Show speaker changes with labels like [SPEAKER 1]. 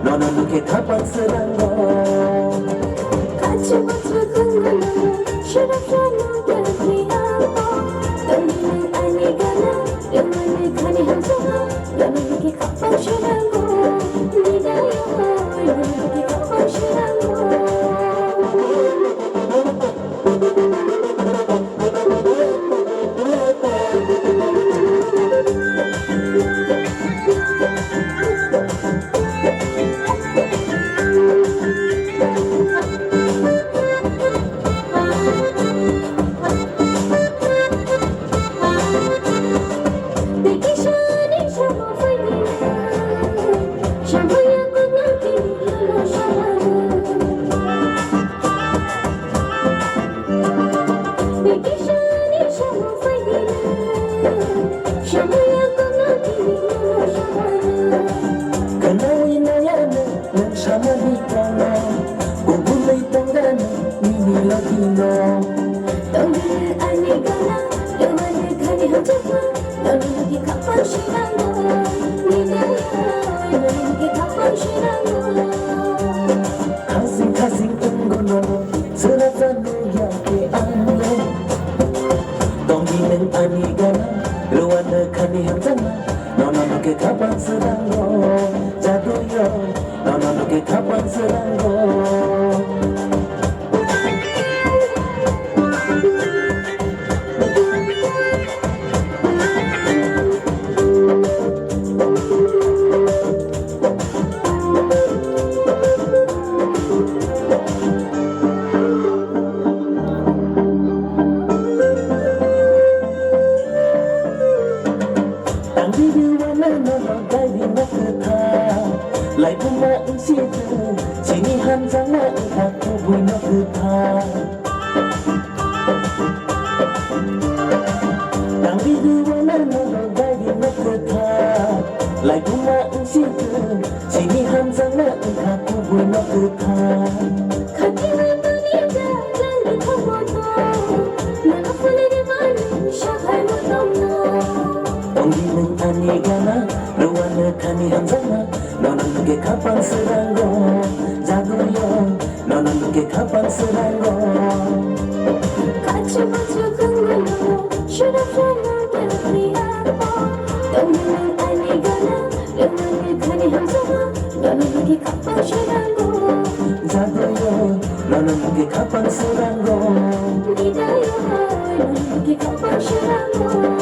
[SPEAKER 1] 너는 그렇게 가방스런 거
[SPEAKER 2] 같이 맞춰 걷는 실없잖아 여기하고 떨리는 아니가나 영원히 가니 함정아 너는 그렇게 가방스러워 니가요 너는 그렇게 가방스러워
[SPEAKER 1] Kanawi na yan ng samadikano Gugulay tanggan ninilagino
[SPEAKER 2] 떨리는 아니가나 영원히 가니 함정아 너는 그렇게 가방스러워 니가요 너는 그렇게 가방스러워
[SPEAKER 1] Kasing-kasing tunggulo Serasa nuyake ane Tonggineng anigana Luwana kanihang sana Nono ke kapang serango Jaduyo Nono ke kapang serango Lại buông mơ ứng xì tư Chỉ ni hàn giang mơ ứng khắc thu vui nó cứ tha Đang đi đưa vào nơi nó đầu gai đi nó cứ tha Lại buông mơ ứng xì tư Chỉ ni hàn giang mơ ứng khắc thu vui nó cứ tha
[SPEAKER 2] 같이 만나니까 난리 터보고 내가 풀리게 많은 샤할 못 없노
[SPEAKER 1] Tonggineng anigana Luwana kanihang sana 너는 그게 가방스런 거 자고요 너는 그게 가방스런 거
[SPEAKER 2] 같이 맞춰 걷는 실없잖아 여기하고 떨리는 아니가나 영원히 가니 함정아 너는 그렇게 가방스러워
[SPEAKER 1] 자고요 너는 그게 가방스런 거
[SPEAKER 2] 니가요 너는 그렇게 가방스러워